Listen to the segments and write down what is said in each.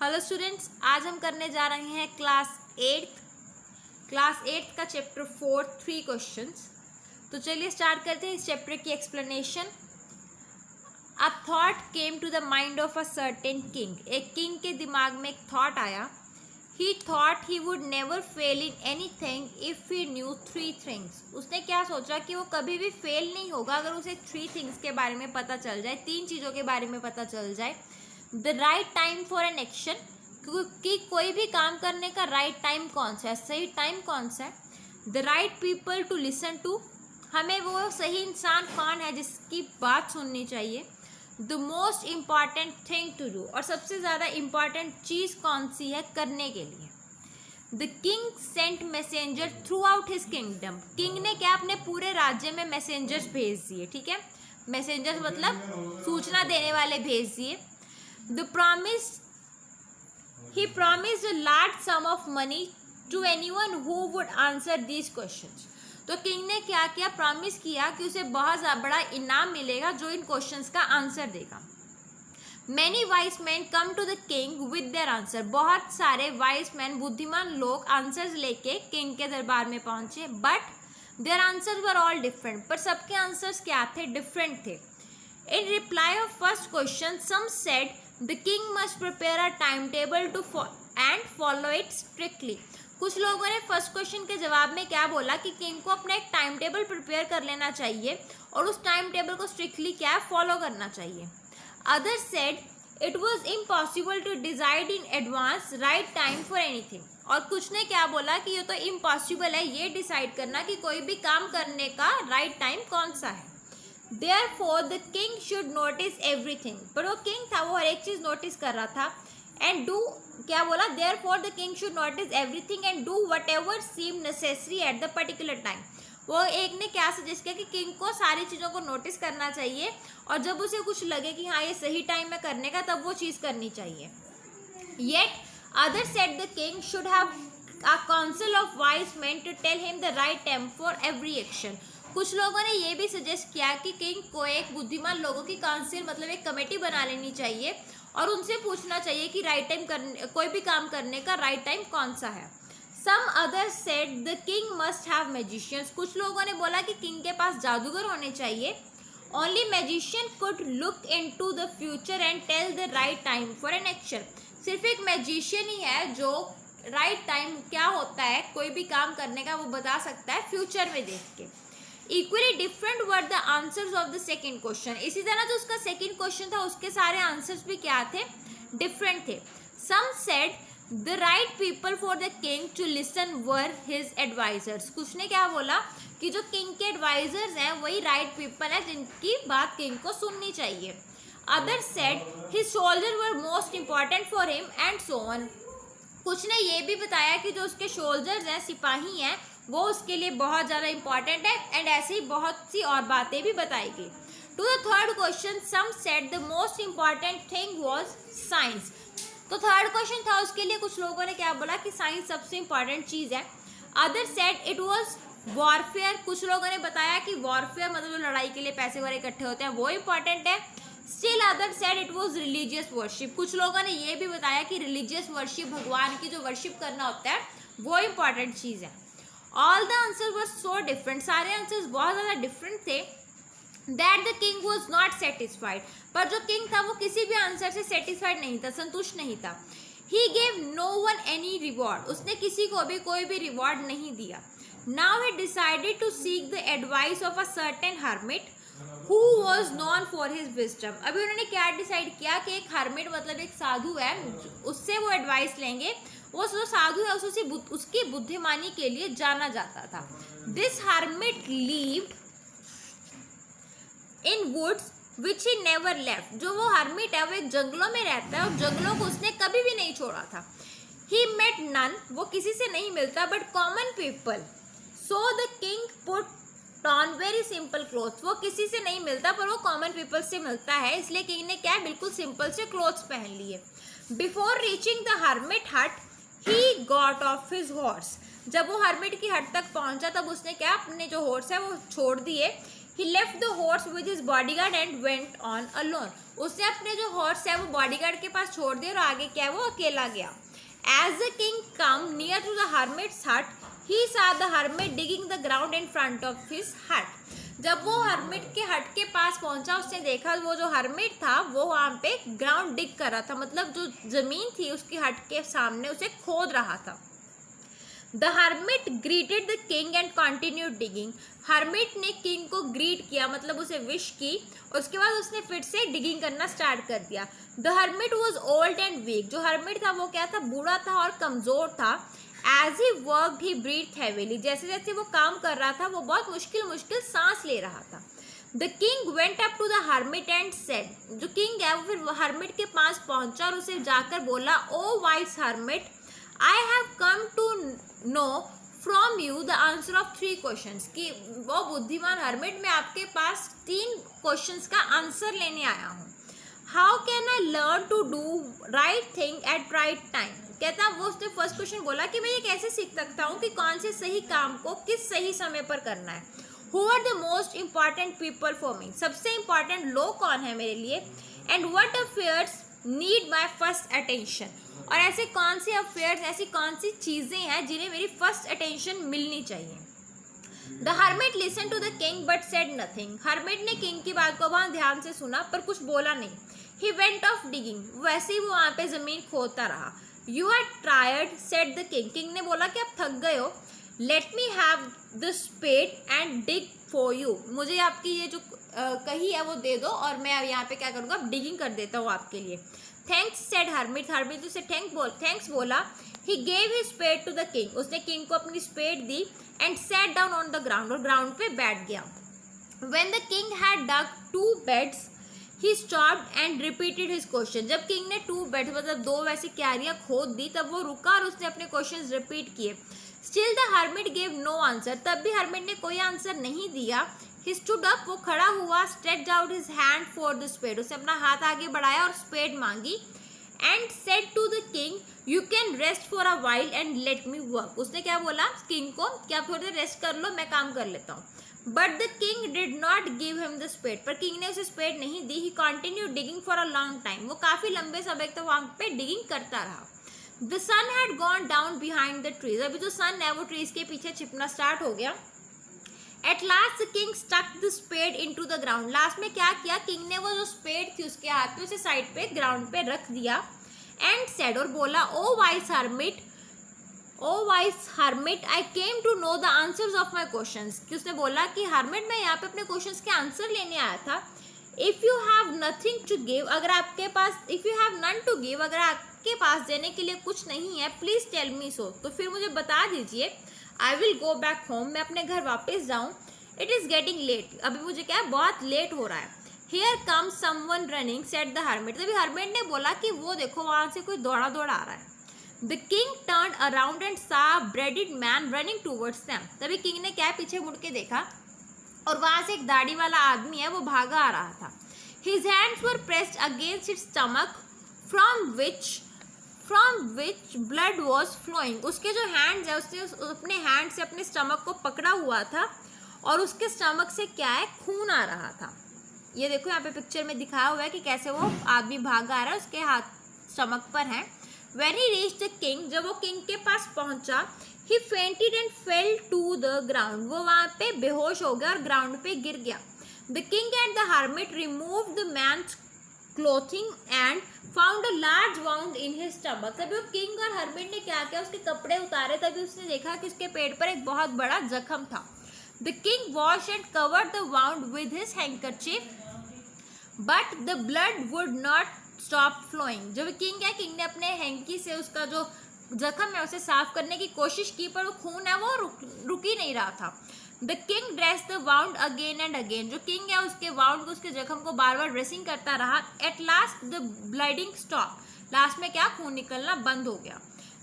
Hello students, आज हम करने जा रहे हैं क्लास एट्थ का चैप्टर 4 3 क्वेश्चंस। तो चलिए स्टार्ट करते हैं इस चैप्टर की explanation. A thought came to the mind of a certain king. एक किंग के दिमाग में एक थॉट आया। He thought he would never fail in anything if he knew 3 things. उसने क्या सोचा कि वो कभी भी फेल नहीं होगा अगर उसे 3 थिंग्स के बारे में पता चल जाए, 3 चीज़ों के बारे में पता चल जाए। The right time for an action, कि कोई भी काम करने का राइट टाइम कौन सा है, सही टाइम कौन सा है। The right people to listen to, हमें वो सही इंसान कौन है जिसकी बात सुननी चाहिए। The most important thing to do, और सबसे ज़्यादा इम्पॉर्टेंट चीज़ कौन सी है करने के लिए। The king sent messenger throughout his kingdom, king ने क्या अपने पूरे राज्य में मैसेंजर्स भेज दिए। ठीक है, मैसेंजर्स मतलब सूचना देने वाले भेज दिए। He promised a large sum of money to anyone who would answer these questions. तो किंग ने क्या किया, प्रॉमिस किया कि उसे बहुत बड़ा इनाम मिलेगा जो इन क्वेश्चंस का आंसर देगा। Many wise men come to the king with their answer. बहुत सारे वाइज मैन, बुद्धिमान लोग आंसर्स लेके किंग के दरबार में पहुंचे, but their answers were all different. पर सबके आंसर्स क्या थे, डिफरेंट थे। In reply of first question, some said the king must prepare a timetable to and follow it strictly. कुछ लोगों ने फर्स्ट क्वेश्चन के जवाब में क्या बोला कि किंग को अपना एक टाइम टेबल प्रिपेयर कर लेना चाहिए और उस टाइम टेबल को स्ट्रिक्टली क्या है, फॉलो करना चाहिए। Other said it was impossible to decide in advance right time for anything, और कुछ ने क्या बोला कि ये तो इम्पॉसिबल है ये डिसाइड करना कि कोई भी काम करने का राइट टाइम कौन सा है। Therefore the king should notice everything, पर वो किंग था, वो हर एक चीज नोटिस कर रहा था। And do क्या बोला, therefore the king should notice everything and do whatever seemed necessary at the particular time. वो एक ने क्या सजेस्ट किया कि किंग को सारी चीज़ों को नोटिस करना चाहिए और जब उसे कुछ लगे कि हाँ ये सही टाइम है करने का, तब वो चीज़ करनी चाहिए। Yet others said the king should have a council of wise men to tell him the right time for every action. कुछ लोगों ने ये भी सजेस्ट किया कि किंग को एक बुद्धिमान लोगों की काउंसिल मतलब एक कमेटी बना लेनी चाहिए और उनसे पूछना चाहिए कि राइट टाइम करने, कोई भी काम करने का राइट टाइम कौन सा है। Some other said the king must have magicians, कुछ लोगों ने बोला कि किंग के पास जादूगर होने चाहिए। Only magician could look into the future and tell the right time for an action, सिर्फ एक मैजिशियन ही है जो राइट टाइम क्या होता है कोई भी काम करने का वो बता सकता है फ्यूचर में देख के। Equally different were the answers of the second question, इसी तरह जो उसका सेकेंड क्वेश्चन था उसके सारे आंसर्स भी क्या थे, डिफरेंट थे। Some said the right people for the king to listen were his advisors, कुछ ने क्या बोला कि जो किंग के एडवाइजर्स हैं वही राइट पीपल है जिनकी बात किंग को सुननी चाहिए। Other said his soldier were most important for him and so on, कुछ ने ये भी बताया कि जो उसके सोल्जर्स हैं, सिपाही हैं, वो उसके लिए बहुत ज़्यादा इंपॉर्टेंट है, एंड ऐसे ही बहुत सी और बातें भी बताई गई। To the third question some said the most important thing was science, तो थर्ड क्वेश्चन था उसके लिए कुछ लोगों ने क्या बोला कि साइंस सबसे इंपॉर्टेंट चीज़ है। Other said it was warfare, कुछ लोगों ने बताया कि वॉरफेयर मतलब लड़ाई के लिए पैसे वगैरह इकट्ठे होते हैं वो इंपॉर्टेंट है। Still other said it was religious worship, कुछ लोगों ने ये भी बताया कि रिलीजियस वर्शिप, भगवान की जो वर्शिप करना होता है वो इंपॉर्टेंट चीज़ है। All the answer were so different, सारे आंसर्स बहुत ज़्यादा डिफरेंट थे। That the king was not satisfied, पर जो किंग था वो किसी भी आंसर से सेटिस्फाइड नहीं था, संतुष्ट नहीं था। He gave no one any reward, उसने किसी को भी कोई भी रिवॉर्ड नहीं दिया। Now he decided to seek the advice of a certain hermit who was known for his wisdom, अभी उन्होंने क्या डिसाइड किया कि एक हर्मिट मतलब एक साधु है, उससे वो एडवाइस लेंगे। वो जो साधु है उसकी बुद्धिमानी के लिए जाना जाता था। This hermit lived in woods which he never left, जो वो हर्मिट है वो एक जंगलों में रहता है और जंगलों को उसने कभी भी नहीं छोड़ा था। ही मेट नन, वो किसी से नहीं मिलता, but common people. So the king put on very simple clothes, वो किसी से नहीं मिलता पर वो कॉमन पीपल से मिलता है, इसलिए किंग ने क्या बिल्कुल सिंपल से क्लोथ्स पहन लिए। बिफोर रीचिंग द हर्मिट हट he got off his horse, जब वो हर्मिट की हट तक पहुंचा तब उसने क्या अपने जो हॉर्स है वो छोड़ दिए। He left the horse with his bodyguard and went on alone. उसने अपने जो हॉर्स है वो बॉडीगार्ड के पास छोड़ दिया और आगे क्या है वो अकेला गया. As the king come near to the hermit's hut, he saw the hermit digging the ground in front of his hut. जब वो हर्मिट के हट के पास पहुंचा उसने देखा वो जो हर्मिट था वो वहाँ पे ग्राउंड डिग कर रहा था, मतलब जो जमीन थी उसकी हट के सामने उसे खोद रहा था. The hermit greeted the king and continued digging. Hermit ने किंग को ग्रीट किया, मतलब उसे विश की, और उसके बाद उसने फिर से डिगिंग करना स्टार्ट कर दिया. The hermit was old and weak. जो हर्मिट था वो क्या था, बूढ़ा था और कमजोर था. As he worked, he breathed heavily. जैसे जैसे वो काम कर रहा था वो बहुत मुश्किल सांस ले रहा था. The king went up to the hermit and said, जो किंग है वो फिर हर्मिट के पास पहुंचा और उसे जाकर बोला, O wise hermit, I have come to know from you the answer of 3 questions. कि वो बुद्धिमान हर्मिट, मैं आपके पास 3 क्वेश्चंस का आंसर लेने आया हूँ. How can I learn to do right thing at right time? कहता वो उसने फर्स्ट क्वेश्चन बोला कि मैं ये कैसे सीख सकता हूँ कि कौन से सही काम को किस सही समय पर करना है. Who are the most important people for me? सबसे important लोग कौन है मेरे लिए? And what affairs need my first attention? और ऐसे कौन से अफेयर्स, ऐसी कौन सी चीज़ें हैं जिन्हें मेरी फर्स्ट अटेंशन मिलनी चाहिए. The hermit listen to the king but said nothing. Hermit ने किंग की बात को वहाँ ध्यान से सुना पर कुछ बोला नहीं. He went off digging. वैसे ही वो वहाँ पे ज़मीन खोदता रहा. You are tired said the king. King ने बोला कि आप थक गए हो. Let me have the spade and dig for you. मुझे आपकी ये जो कही है वो दे दो और मैं यहाँ पे क्या करूँगा, डिगिंग कर देता हूँ आपके लिए. Thanks said hermit. हर्मिट उसे थैंक्स बोला. He gave his spade to the king. उसने किंग को अपनी स्पेड दी and sat down on the ground, और ग्राउंड पे बैठ गया. When the king had dug 2 beds he stopped and repeated his question. जब किंग ने 2 बेड मतलब 2 वैसी क्यारियां खोद दी तब वो रुका और उसने अपने क्वेश्चंस रिपीट किए. Still the hermit gave no answer. तब भी हर्मिट ने कोई आंसर नहीं दिया. He stood up. वो खड़ा हुआ. Stretched out his hand for the spade. उसने अपना हाथ आगे बढ़ाया और स्पेड मांगी. And said to the king, you can rest for a while and let me work. उसने क्या बोला किंग को कि आप थोड़ी देर रेस्ट कर लो, मैं काम कर लेता हूँ. But the king did not give him the spade. पर किंग ने उसे स्पेड नहीं दी. He continued digging for a long time. वो काफी लंबे समय तक वहाँ पे डिगिंग करता रहा. The sun had gone down behind the trees. अभी जो सन है वो ट्रीज के पीछे छिपना स्टार्ट हो गया. At last the king stuck the spade into the ground. Last में क्या किया, किंग ने वो जो स्पेड थी उसके हाथ पे उसे साइड पे ग्राउंड पे रख दिया. एंड सेड, और बोला, O wise hermit I came to know the answers of my questions. कि उसने बोला कि हर्मिट मैं यहाँ पे अपने क्वेश्चंस के आंसर लेने आया था. If you have nothing to give, अगर आपके पास, if you have none to give, अगर आपके पास देने के लिए कुछ नहीं है, प्लीज टेल मी सो, तो फिर मुझे बता दीजिए. I will go back home. मैं अपने घर वापस जाऊँ. It is getting late. अभी मुझे क्या है, बहुत लेट हो रहा है. Here come someone running said the hermit. तभी हर्मिट ने बोला कि वो देखो वहाँ से कोई दौड़ा आ रहा है. The king turn around and saw bearded man running towards them. तभी किंग ने क्या पीछे मुड़ के देखा और वहाँ से एक दाढ़ी वाला आदमी है वो भागा आ रहा था. His hands were pressed against its stomach from which blood was flowing. उसके जो हैंड्स है उसने अपने हैंड से अपने स्टमक को पकड़ा हुआ था और उसके स्टमक से क्या है, खून आ रहा था. ये देखो यहाँ पे पिक्चर में दिखाया हुआ है कि कैसे वो आदमी भागा आ रहा है, उसके हाथ स्टमक पर है. When he reached the king, जब वो किंग के पास पहुंचा, he fainted and fell to the ground. वो वहाँ पे बेहोश हो गया और ग्राउंड पे गिर गया. The king and the hermit remove the man's clothing and found a large wound in his stomach. तभी वो किंग और हर्मिट ने क्या किया, उसके कपड़े उतारे. तभी उसने देखा कि उसके पेट पर एक बहुत बड़ा जख्म था. The king wash and covered the wound with his handkerchief but the blood would not stop flowing. जब किंग है, किंग ने अपने हैंकी से उसका जो जख्म है उसे साफ करने की कोशिश की पर वो खून है वो रुक ही नहीं रहा था. The king dress the wound again and again. जो किंग है उसके वाउंड को, उसके जख्म को बार बार ड्रेसिंग करता रहा. At last the bleeding stop. Last में क्या, खून निकलना बंद हो गया.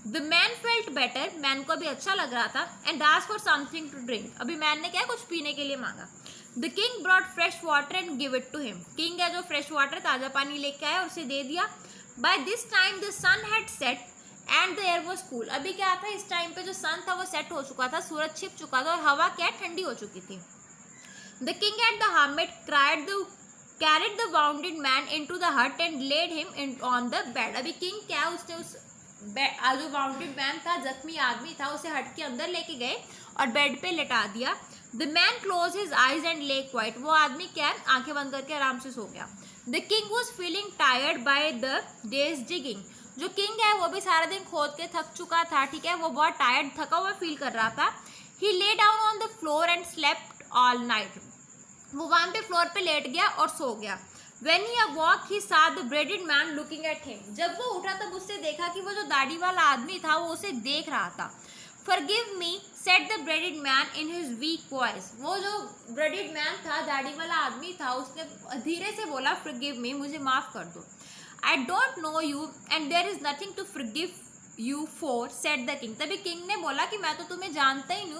The man felt better. Man को भी अच्छा लग रहा था. And asked for something to drink. अभी मैन ने क्या, कुछ पीने के लिए मांगा. The king brought fresh water and give it to him. King है जो फ्रेश वाटर, ताज़ा पानी लेके आया और उसे दे दिया. By this time the sun had set and the air was cool. अभी क्या था, इस टाइम पे जो सन था वो सेट हो चुका था, सूरज छिप चुका था और हवा क्या ठंडी हो चुकी थी. The king and the hermit carried the wounded man into the hut and laid him on the bed. अभी किंग क्या, उसने उस जो वाउंडेड मैन था, जख्मी आदमी था, उसे हट के अंदर लेके गए और बेड पे लेटा दिया. The man close his eyes and ले क्वाइट. वो आदमी क्या है, आंखें बंद करके आराम से सो गया. The king was feeling tired by the days digging. जो किंग है वो भी सारा दिन खोद के थक चुका था, ठीक है, वो बहुत टायर्ड, थका हुआ फील कर रहा था. He lay down on the floor and slept all night. वो वहां पे फ्लोर पे लेट गया और सो गया. When he awoke, he saw the bearded man looking at him. जब वो उठा तब उसने देखा कि वो जो दाढ़ी वाला आदमी था वो उसे देख रहा था. Forgive me, said the bearded man in his weak voice. वो जो bearded man था, दाढ़ी वाला आदमी था, उसने धीरे से बोला forgive me, मुझे माफ कर दो. I don't know you and there is nothing to forgive you for, said the king. तभी किंग ने बोला कि मैं तो तुम्हें जानता ही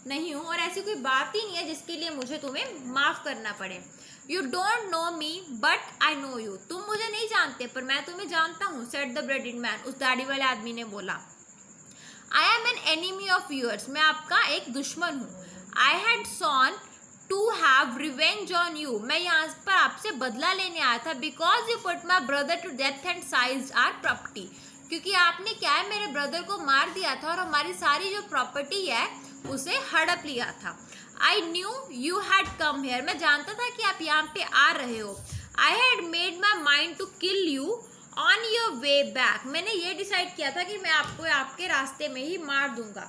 नहीं हूँ और ऐसी कोई बात ही नहीं है जिसके लिए मुझे तुम्हें माफ करना पड़े. You don't know me but I know you. तुम मुझे नहीं जानते पर मैं तुम्हें जानता हूँ, said the bearded man. उस दाढ़ी वाले आदमी ने बोला. I am an enemy of yours. मैं आपका एक दुश्मन हूँ. I had sworn to have revenge on you. मैं यहाँ पर आपसे बदला लेने आया था. Because you put my brother to death and seized our property. क्योंकि आपने क्या है, मेरे ब्रदर को मार दिया था और हमारी सारी जो प्रॉपर्टी है उसे हड़प लिया था. I knew you had come here. मैं जानता था कि आप यहाँ पे आ रहे हो. I had made my mind to kill you on your way back. मैंने ये डिसाइड किया था कि मैं आपको आपके रास्ते में ही मार दूंगा.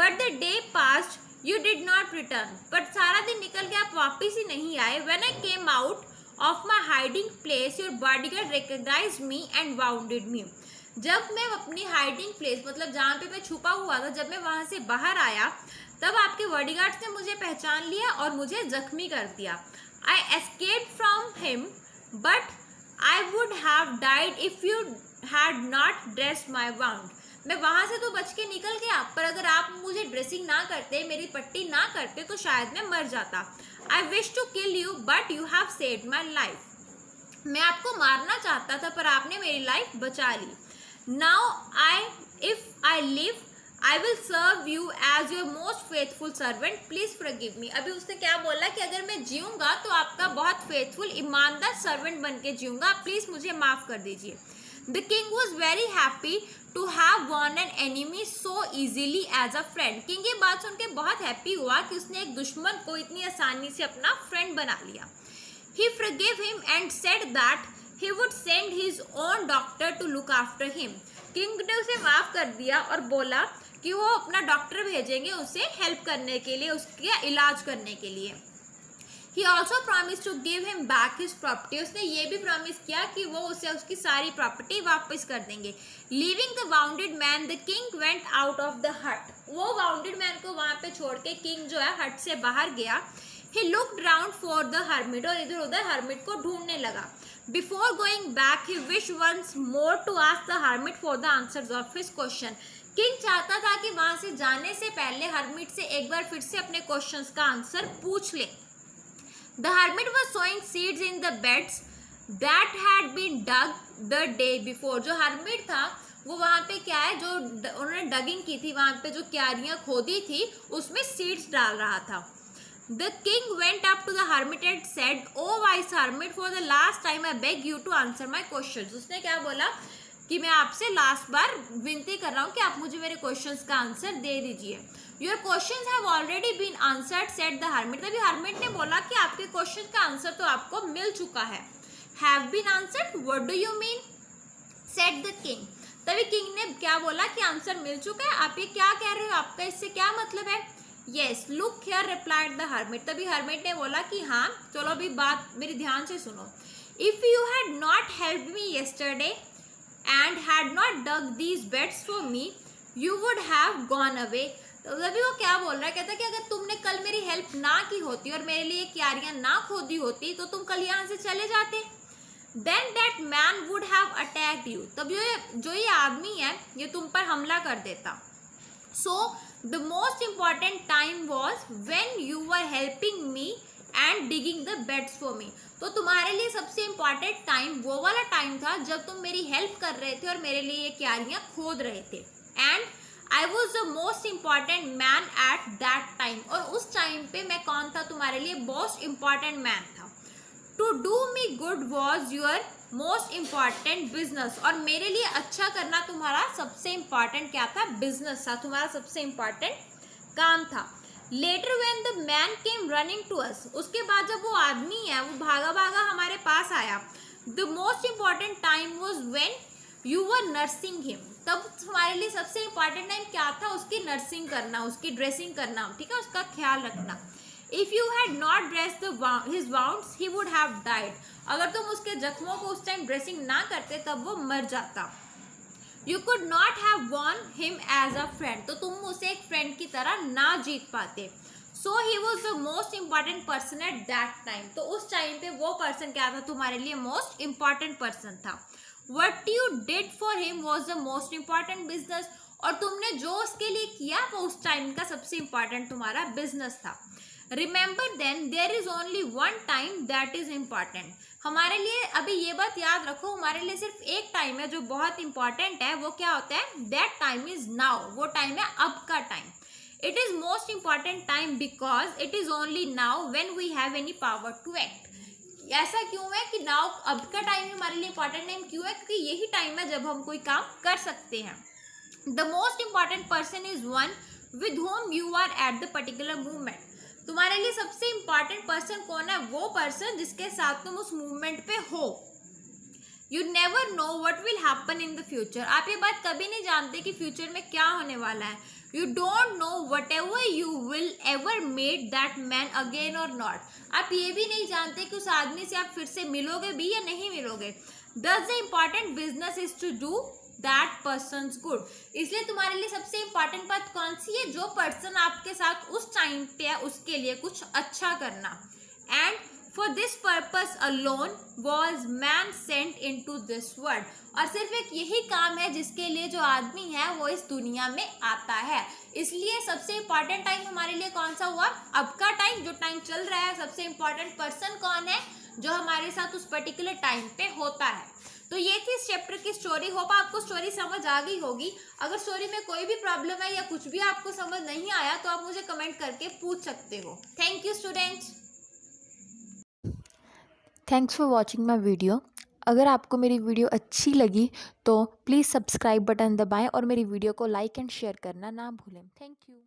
But the day passed, you did not return. But सारा दिन निकल गया, आप वापस ही नहीं आए. When I came out of my hiding place, your bodyguard recognized me and wounded me. जब मैं अपनी हाइडिंग प्लेस, मतलब जहाँ पे मैं छुपा हुआ था, जब मैं वहाँ से बाहर आया तब आपके बॉडीगार्ड्स ने मुझे पहचान लिया और मुझे जख्मी कर दिया. I escaped from him but I would have died if you had not dressed my wound. मैं वहाँ से तो बच के निकल गया पर अगर आप मुझे ड्रेसिंग ना करते, मेरी पट्टी ना करते तो शायद मैं मर जाता. I wish to kill you but you have saved my life. मैं आपको मारना चाहता था पर आपने मेरी लाइफ बचा ली. Now if I live, I will serve you as your most faithful servant. Please forgive me. अभी उसने क्या बोला कि अगर मैं जीऊँगा तो आपका बहुत फेथफुल, ईमानदार सर्वेंट बन के जीऊँगा, प्लीज़ मुझे माफ़ कर दीजिए. The king was very happy to have won an enemy so easily as a friend. King ये बात सुन के बहुत हैप्पी हुआ कि उसने एक दुश्मन को इतनी आसानी से अपना फ्रेंड बना लिया. He forgave him and said that he would send his own doctor to look after him. King ने उसे माफ कर दिया और बोला कि वो अपना डॉक्टर भेजेंगे उसे हेल्प करने के लिए, उसके इलाज करने के लिए. He also promised to give him back his property. उसने ये भी प्रॉमिस किया कि वो उसे उसकी सारी प्रॉपर्टी वापस कर देंगे. Leaving the wounded man, the king went out of the hut. वो wounded man को वहाँ पे छोड़ के किंग जो है हट से बाहर गया. He looked round for the hermit. और इधर उधर hermit को ढूंढने लगा. Before going back, he wished once more to ask the hermit for the answers of his question. King चाहता था कि वहां से जाने से पहले हर्मिट से एक बार फिर से अपने क्वेश्चंस का आंसर पूछ ले. The hermit was sowing seeds in the beds that had been dug the day before. जो हर्मिट था वो वहाँ पे क्या है, जो उन्होंने डगिंग की थी, वहाँ पे जो क्यारियाँ खोदी थी उसमें सीड्स डाल रहा था. The king went up to the hermit and said, "Oh wise hermit, for the last time I beg you to answer my questions." उसने क्या बोला कि मैं आपसे लास्ट बार विनती कर रहा हूँ कि आप मुझे मेरे क्वेश्चंस का आंसर दे दीजिए. Your questions have already been answered, said the hermit. तभी hermit ने बोला कि आपके क्वेश्चन का आंसर तो आपको मिल चुका है. Have been answered? What do you mean? said the king. तभी किंग ने क्या बोला कि आंसर मिल चुका है, आप ये क्या कह रहे हो, आपका इससे क्या मतलब है. Yes, look here, replied the hermit. तभी hermit ने बोला कि हाँ, चलो अभी बात मेरी ध्यान से सुनो. If you had not helped me yesterday and had not dug these beds for me, you would have gone away. तो तभी वो क्या बोल रहा है, कहता है कि अगर तुमने कल मेरी हेल्प ना की होती और मेरे लिए क्यारियां ना खोदी होती तो तुम कल यहाँ से चले जाते. Then that man would have attacked you. तब जो ये आदमी है ये तुम पर हमला कर देता. So the most important time was when you were helping me and digging the beds for me. तो तुम्हारे लिए सबसे इम्पॉर्टेंट टाइम वो वाला टाइम था जब तुम मेरी हेल्प कर रहे थे और मेरे लिए ये क्यारियाँ खोद रहे थे. And I was the most important man at that time, और उस टाइम पे मैं कौन था तुम्हारे लिए, मोस्ट इम्पॉर्टेंट मैन था। To do me good was your most important business, और मेरे लिए अच्छा करना तुम्हारा सबसे इम्पॉर्टेंट क्या था, बिजनेस था, तुम्हारा सबसे इम्पॉर्टेंट काम था। Later when the man came running to us, उसके बाद जब वो आदमी है वो भागा भागा हमारे पास आया, the most important time was when you were nursing him, तब तुम्हारे लिए सबसे इम्पॉर्टेंट टाइम क्या था, उसकी नर्सिंग करना, उसकी ड्रेसिंग करना, ठीक है, उसका ख्याल रखना। If you had not dressed his wounds he would have died, अगर तुम उसके जख्मों को उस टाइम ड्रेसिंग ना करते तब वो मर जाता। You could not have won him as a friend, तो तुम उसे एक फ्रेंड की तरह ना जीत पाते। So he was the most important person at that time, तो उस टाइम पे वो पर्सन क्या था, तुम्हारे लिए मोस्ट इम्पॉर्टेंट पर्सन था। What you did for him was the most important business, और तुमने जो उसके लिए किया वो उस टाइम का सबसे इम्पॉर्टेंट तुम्हारा बिजनेस था। Remember then there is only one time that is important, हमारे लिए अभी ये बात याद रखो, हमारे लिए सिर्फ एक टाइम है जो बहुत इंपॉर्टेंट है, वो क्या होता है, दैट टाइम इज नाउ, वो टाइम है अब का time. It is most important time because it is only now when we have any power to act. ऐसा क्यों है कि नाउ अब का टाइम हमारे लिए इंपॉर्टेंट टाइम क्यों है, क्योंकि यही टाइम है जब हम कोई काम कर सकते हैं। The most important person is one with whom you are at the particular moment, तुम्हारे लिए सबसे इंपॉर्टेंट पर्सन कौन है, वो पर्सन जिसके साथ तुम उस मूवमेंट पे हो। You never know what will happen in the future, आप ये बात कभी नहीं जानते कि फ्यूचर में क्या होने वाला है। You don't know whatever you will ever meet that man again और नॉट, आप ये भी नहीं जानते कि उस आदमी से आप फिर से मिलोगे भी या नहीं मिलोगे। Thus the important business is to do that person good, इसलिए तुम्हारे लिए सबसे इंपॉर्टेंट बात कौन सी है, जो पर्सन आपके साथ उस टाइम पे है उसके लिए कुछ अच्छा करना। And for this purpose alone was man sent into this world, और सिर्फ एक यही काम है जिसके लिए जो आदमी है वो इस दुनिया में आता है। इसलिए सबसे इंपॉर्टेंट टाइम हमारे लिए कौन सा हुआ, अब का टाइम, जो टाइम चल रहा है। सबसे इंपॉर्टेंट पर्सन कौन है, जो हमारे साथ उस पर्टिकुलर टाइम पे होता है। तो ये थी इस चैप्टर की स्टोरी। होप आपको स्टोरी समझ आ गई होगी। अगर स्टोरी में कोई भी प्रॉब्लम है या कुछ भी आपको समझ नहीं आया तो आप मुझे कमेंट करके पूछ सकते हो। Thank you students. Thanks for watching my video. अगर आपको मेरी वीडियो अच्छी लगी तो प्लीज़ सब्सक्राइब बटन दबाएं और मेरी वीडियो को लाइक एंड शेयर करना ना भूलें। Thank you.